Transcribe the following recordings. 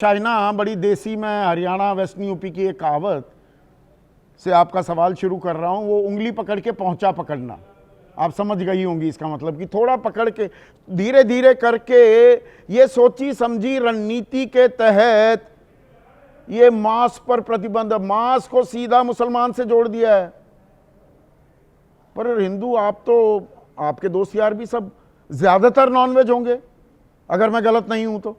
China बड़ी देसी में हरियाणा वेस्टर्न यूपी की एक कहावत से आपका सवाल शुरू कर रहा हूं, वो उंगली पकड़ के पहुंचा पकड़ना। आप समझ गई होंगी इसका मतलब कि थोड़ा पकड़ के धीरे धीरे करके ये सोची समझी रणनीति के तहत ये मांस पर प्रतिबंध, मांस को सीधा मुसलमान से जोड़ दिया है। पर हिंदू आप तो, आपके दोस्त यार भी सब ज्यादातर नॉनवेज होंगे अगर मैं गलत नहीं हूं तो।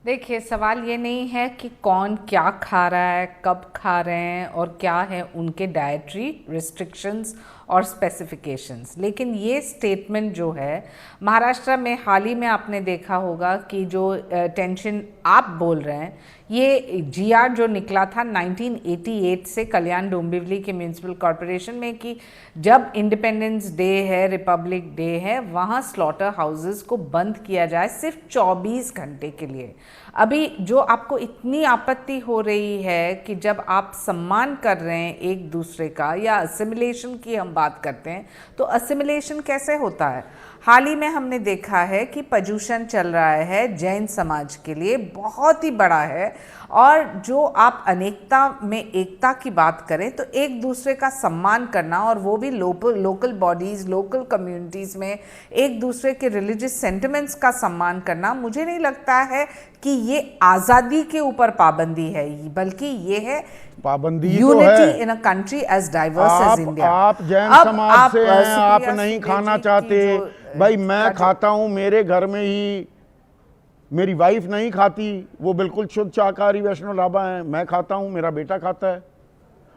देखिए, सवाल ये नहीं है कि कौन क्या खा रहा है, कब खा रहे हैं और क्या है उनके डाइटरी रिस्ट्रिक्शंस और स्पेसिफिकेशंस, लेकिन ये स्टेटमेंट जो है महाराष्ट्र में हाल ही में आपने देखा होगा कि जो टेंशन आप बोल रहे हैं, ये जीआर जो निकला था 1988 से कल्याण डोंबिवली के म्यूनिसिपल कॉरपोरेशन में कि जब इंडिपेंडेंस डे है, रिपब्लिक डे है, वहाँ स्लॉटर हाउसेस को बंद किया जाए सिर्फ 24 घंटे के लिए। अभी जो आपको इतनी आपत्ति हो रही है कि जब आप सम्मान कर रहे हैं एक दूसरे का, या असिमिलेशन की हम बात करते हैं, तो असिमिलेशन कैसे होता है? हाल ही में हमने देखा है कि पर्यूषण चल रहा है जैन समाज के लिए बहुत ही बड़ा है, और जो आप अनेकता में एकता की बात करें तो एक दूसरे का सम्मान करना, और वो भी लोकल बॉडीज़, लोकल कम्युनिटीज़ में एक दूसरे के रिलीजियस सेंटिमेंट्स का सम्मान करना, मुझे नहीं लगता है कि ये आज़ादी के ऊपर पाबंदी है, बल्कि ये है पाबंदी unity in a country as diverse as India. आप जैन समाज से हैं, आप नहीं खाना चाहते, भाई मैं खाता हूं, मेरे घर में ही मेरी वाइफ नहीं खाती, वो बिल्कुल शुद्ध शाकाहारी वैष्णव ढाबा है, मैं खाता हूं, मेरा बेटा खाता है,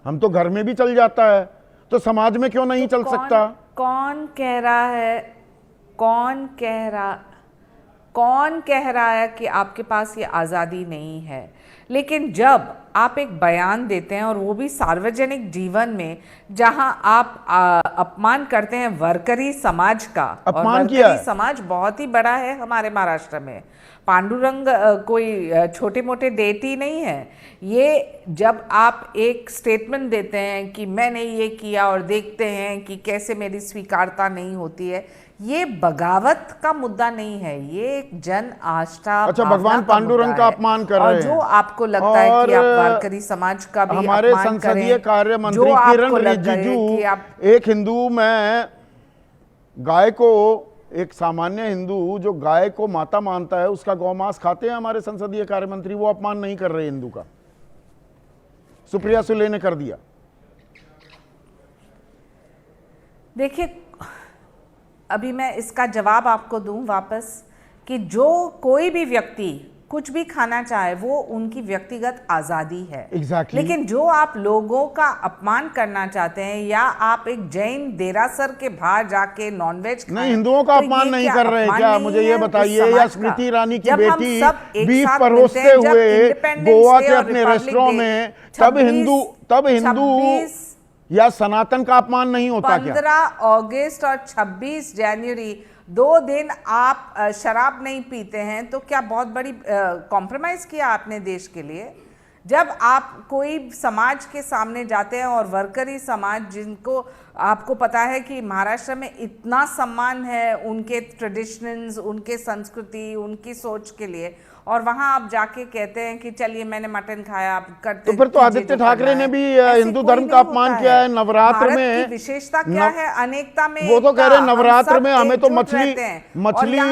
हम तो घर में भी चल जाता है, तो समाज में क्यों नहीं चल सकता? कौन कह रहा है, कौन कह रहा है कि आपके पास ये आज़ादी नहीं है? लेकिन जब आप एक बयान देते हैं, और वो भी सार्वजनिक जीवन में, जहां आप अपमान करते हैं वर्करी समाज का, और वर्करी समाज बहुत ही बड़ा है हमारे महाराष्ट्र में। पांडुरंग कोई छोटे मोटे डेटी नहीं है। ये जब आप एक स्टेटमेंट देते हैं कि मैंने ये किया और देखते हैं कि कैसे मेरी स्वीकारता नहीं होती है, ये बगावत का मुद्दा नहीं है, ये एक जन आस्था। अच्छा, भगवान पांडुरंग का अपमान कर रहे हैं, और जो आपको लगता है कि आप वारकरी समाज का भी हमारे संसदीय कार्य मंत्री किरण रिजिजू एक हिंदू में गाय को, एक सामान्य हिंदू जो गाय को माता मानता है, उसका गौमांस खाते हैं हमारे संसदीय कार्य मंत्री, वो अपमान नहीं कर रहे हिंदू का। सुप्रिया सुले ने कर दिया। देखिए, अभी मैं इसका जवाब आपको दूं वापस कि जो कोई भी व्यक्ति कुछ भी खाना चाहे वो उनकी व्यक्तिगत आज़ादी है। Exactly. लेकिन जो आप लोगों का अपमान करना चाहते हैं, या आप एक जैन देरासर के बाहर जाके नॉनवेज नहीं, हिंदुओं का अपमान नहीं कर रहे हैं क्या? मुझे ये बताइए, या स्मृति ईरानी की बेटी बीफ परोसते हुए गोवा के अपने रेस्टोरेंट में, तब हिंदू या सनातन का अपमान नहीं होता क्या? 15 अगस्त और 26 जनवरी 2 दिन आप शराब नहीं पीते हैं, तो क्या बहुत बड़ी कॉम्प्रोमाइज़ किया आपने देश के लिए? जब आप कोई समाज के सामने जाते हैं, और वर्करी समाज, जिनको आपको पता है कि महाराष्ट्र में इतना सम्मान है उनके ट्रेडिशंस, उनके संस्कृति, उनकी सोच के लिए, और वहां आप जाके कहते हैं कि चलिए मैंने मटन खाया, आप करते, तो फिर तो आदित्य ठाकरे ने भी हिंदू धर्म का अपमान किया है। नवरात्र में विशेषता क्या है? अनेकता में वो तो कह रहे हैं नवरात्र में हमें तो मछली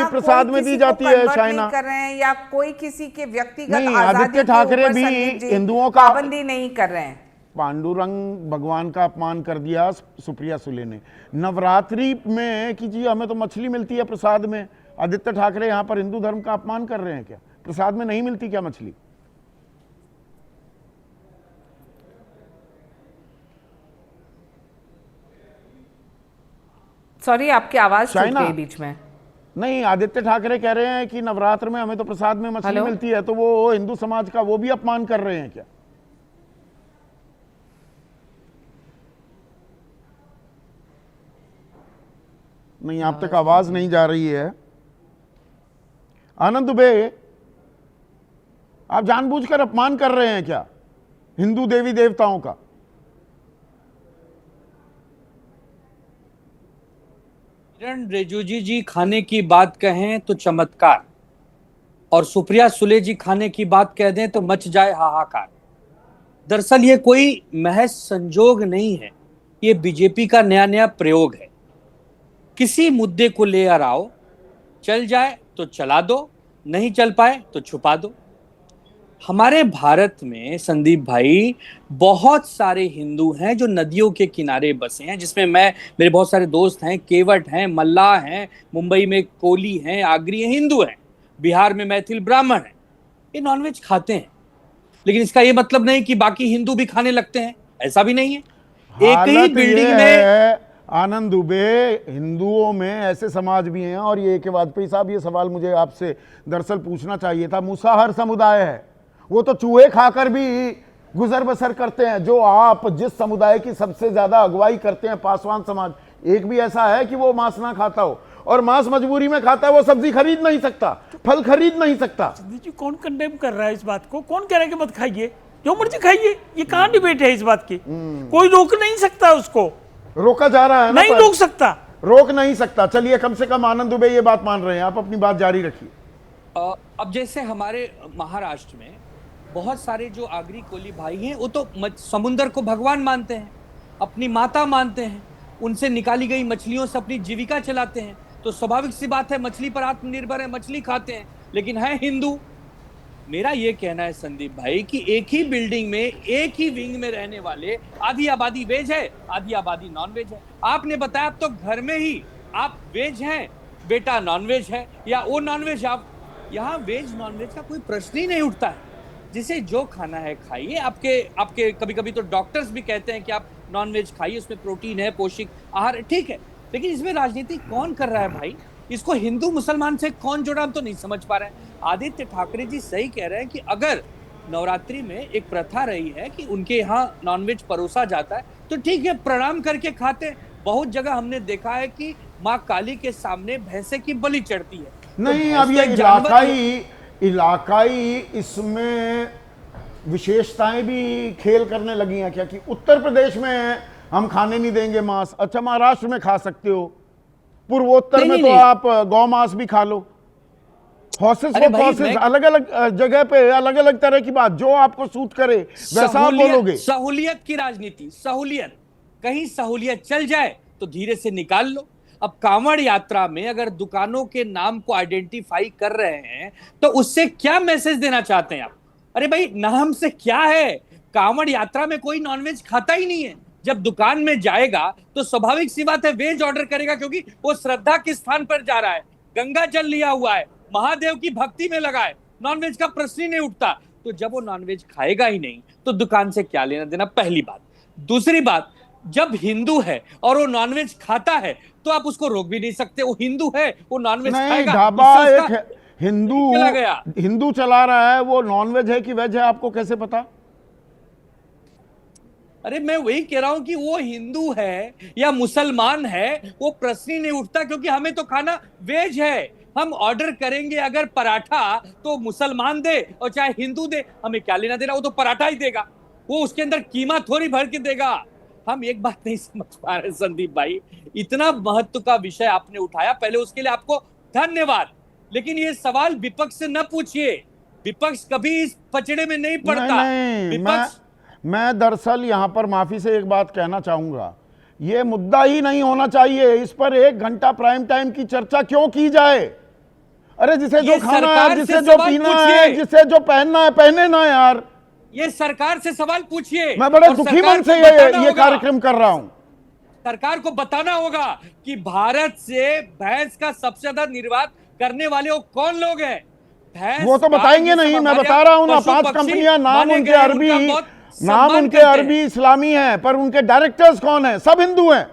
प्रसाद में दी जाती है। चाइना कर रहे हैं, या कोई किसी के व्यक्तिगत नहीं, आदित्य ठाकरे भी हिंदुओं का पाबंदी नहीं कर रहे हैं। पांडुरंग भगवान का अपमान कर दिया सुप्रिया सुले ने। नवरात्रि में कि जी हमें तो मछली मिलती है प्रसाद में, आदित्य ठाकरे यहाँ पर हिंदू धर्म का अपमान कर रहे हैं क्या? प्रसाद में नहीं मिलती क्या मछली? सॉरी, आपकी आवाज छूट गई बीच में। नहीं, आदित्य ठाकरे कह रहे हैं कि नवरात्र में हमें तो प्रसाद में मछली मिलती है, तो वो हिंदू समाज का वो भी अपमान कर रहे हैं क्या? नहीं, आप तक आवाज नहीं जा रही है। आनंद दुबे, आप जानबूझकर अपमान कर रहे हैं क्या हिंदू देवी देवताओं का? किरण रिजिजू जी खाने की बात कहें तो चमत्कार, और सुप्रिया सुले जी खाने की बात कह दें तो मच जाए हाहाकार। दरअसल ये कोई महज संजोग नहीं है, ये बीजेपी का नया नया प्रयोग है। किसी मुद्दे को ले आओ, चल जाए तो चला दो, नहीं चल पाए तो छुपा दो। हमारे भारत में संदीप भाई बहुत सारे हिंदू हैं जो नदियों के किनारे बसे हैं, जिसमें मेरे बहुत सारे दोस्त हैं, केवट हैं, मल्लाह हैं, मुंबई में कोली हैं, आगरी हैं, हिंदू हैं, बिहार में मैथिल ब्राह्मण हैं। ये नॉनवेज खाते हैं, लेकिन इसका ये मतलब नहीं कि बाकी हिंदू भी खाने लगते हैं, ऐसा भी नहीं है। एक ही हालत बिल्डिंग ये में है आनंद दुबे, हिंदुओं में ऐसे समाज भी हैं। और ये के वाजपेयी साहब, ये सवाल मुझे आपसे दरअसल पूछना चाहिए था। मूसाहर समुदाय है, वो तो चूहे खाकर भी गुजर बसर करते हैं। जो आप जिस समुदाय की सबसे ज्यादा अगुवाई करते हैं, पासवान समाज, एक भी ऐसा है कि वो मांस ना खाता हो? और मांस मजबूरी में खाता है, वो सब्जी खरीद नहीं सकता, फल खरीद नहीं सकता। जी कौन कंडेम कर रहा है इस बात को? कौन कह रहा है कि मत खाइए? जो मर्जी खाइए, ये कहाँ डिबेट है इस बात की? कोई रोक नहीं सकता उसको, रोका जा रहा है ना, नहीं रोक सकता, रोक नहीं सकता। चलिए, कम से कम आनंद दुबे ये बात मान रहे हैं, आप अपनी बात जारी रखिए। अब जैसे हमारे महाराष्ट्र में बहुत सारे जो आगरी कोली भाई हैं, वो तो समुंदर को भगवान मानते हैं, अपनी माता मानते हैं, उनसे निकाली गई मछलियों से अपनी जीविका चलाते हैं। तो स्वाभाविक सी बात है, मछली पर आत्मनिर्भर है, मछली खाते हैं, लेकिन है हिंदू। मेरा ये कहना है संदीप भाई कि एक ही बिल्डिंग में, एक ही विंग में रहने वाले आधी आबादी वेज है, आधी आबादी नॉन वेज है। आपने बताया अब तो घर में ही आप वेज हैं, बेटा नॉन वेज है, या वो नॉन वेज, आप यहाँ वेज नॉन वेज का कोई प्रश्न ही नहीं उठता है। जिसे जो खाना है खाइए। आपके कभी कभी तो डॉक्टर्स भी कहते हैं कि आप नॉन वेज खाइए, उसमें प्रोटीन है, पौष्टिक आहार, ठीक है, लेकिन इसमें राजनीति कौन कर रहा है भाई? इसको हिंदू मुसलमान से कौन जोड़ा, हम तो नहीं समझ पा रहे हैं। आदित्य ठाकरे जी सही कह रहे हैं कि अगर नवरात्रि में एक प्रथा रही है कि उनके यहाँ नॉनवेज परोसा जाता है, तो ठीक है, प्रणाम करके खाते हैं। बहुत जगह हमने देखा है कि माँ काली के सामने भैंसे की बलि चढ़ती है। नहीं, तो अब ये जानवर इलाकाई इसमें विशेषताएं भी खेल करने लगी हैं क्या? कि उत्तर प्रदेश में हम खाने नहीं देंगे मांस, अच्छा महाराष्ट्र में खा सकते हो, पूर्वोत्तर में तो आप गौ मांस भी खा लो। हॉर्सेस फॉर कॉसेस, अलग अलग जगह पे अलग अलग तरह की बात, जो आपको सूट करे वैसा आप बोलोगे। सहूलियत की राजनीति, सहूलियत, कहीं सहूलियत चल जाए तो धीरे से निकाल लो। अब कांवड़ यात्रा में अगर दुकानों के नाम को आइडेंटिफाई कर रहे हैं तो उससे क्या मैसेज देना चाहते हैं आप? अरे भाई, नाम से क्या है? कांवड़ यात्रा में कोई नॉनवेज खाता ही नहीं है। जब दुकान में जाएगा तो स्वाभाविक सी बात है वेज ऑर्डर करेगा, क्योंकि वो श्रद्धा के स्थान पर जा रहा है, गंगा जल लिया हुआ है, महादेव की भक्ति में लगा है, नॉनवेज का प्रश्न ही नहीं उठता। तो जब वो नॉनवेज खाएगा ही नहीं तो दुकान से क्या लेना देना, पहली बात। दूसरी बात, जब हिंदू है और वो नॉनवेज खाता है तो आप उसको रोक भी नहीं सकते, वो हिंदू है, वो नॉनवेज खाएगा। ढाबा एक हिंदू चला रहा है, वो नॉनवेज है कि वेज है, आपको कैसे पता? अरे मैं वही कह रहा हूं कि वो हिंदू है या मुसलमान है, वो प्रश्न ही नहीं उठता, क्योंकि हमें तो खाना वेज है। हम ऑर्डर करेंगे अगर पराठा, तो मुसलमान दे और चाहे हिंदू दे, हमें क्या लेना देना, वो तो पराठा ही देगा, वो उसके अंदर कीमा थोड़ी भर के देगा। हम एक बात नहीं समझ पा रहे संदीप भाई, इतना महत्व का विषय आपने उठाया, पहले उसके लिए आपको धन्यवाद। लेकिन ये सवाल विपक्ष से न पूछिए, विपक्ष कभी इस पचड़े में नहीं पड़ता। विपक्ष, मैं दरअसल यहां पर माफी से एक बात कहना चाहूंगा, यह मुद्दा ही नहीं होना चाहिए। इस पर 1 घंटा प्राइम टाइम की चर्चा क्यों की जाए? अरे जिसे जो खाना है, जिसे जो पीना है, जिसे जो पहनना है पहने ना यार। ये सरकार से सवाल पूछिए। मैं बड़े दुखी मन से ये कार्यक्रम कर रहा हूं। सरकार को बताना होगा कि भारत से भैंस का सबसे ज्यादा निर्वात करने वाले वो कौन लोग हैं। वो तो बताएंगे नहीं, मैं बता रहा हूं ना, 5 कंपनियां, नाम उनके अरबी इस्लामी है, पर उनके डायरेक्टर्स कौन है? सब हिंदू हैं।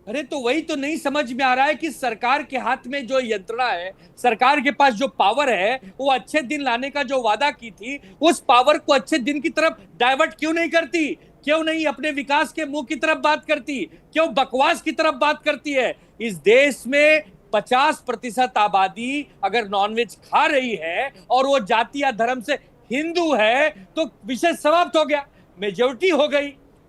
अरे तो वही तो नहीं समझ में आ रहा है कि सरकार के हाथ में जो यंत्रणा है, सरकार के पास जो पावर है, वो अच्छे दिन लाने का जो वादा की थी, उस पावर को अच्छे दिन की तरफ डाइवर्ट क्यों नहीं करती? क्यों नहीं अपने विकास के मुंह की तरफ बात करती? क्यों बकवास की तरफ बात करती है? इस देश में 50% आबादी अगर नॉनवेज खा रही है और वो जाति या धर्म से हिंदू है तो विषय समाप्त हो गया, मेजोरिटी हो गई।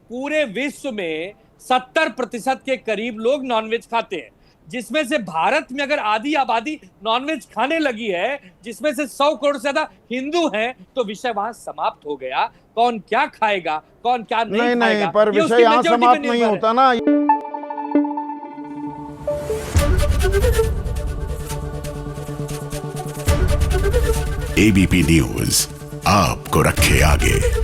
पूरे विश्व में 70% के करीब लोग नॉनवेज खाते हैं, जिसमें से भारत में अगर आधी आबादी नॉनवेज खाने लगी है, जिसमें से 100 करोड़ से ज्यादा हिंदू हैं, तो विषय वहां समाप्त हो गया। कौन क्या खाएगा, कौन क्या नहीं नहीं खाएगा, नहीं, पर ये विषय उसकी यहाँ majority पे समाप्त नहीं निर्भर है। होता ना। एबीपी न्यूज आपको रखे आगे।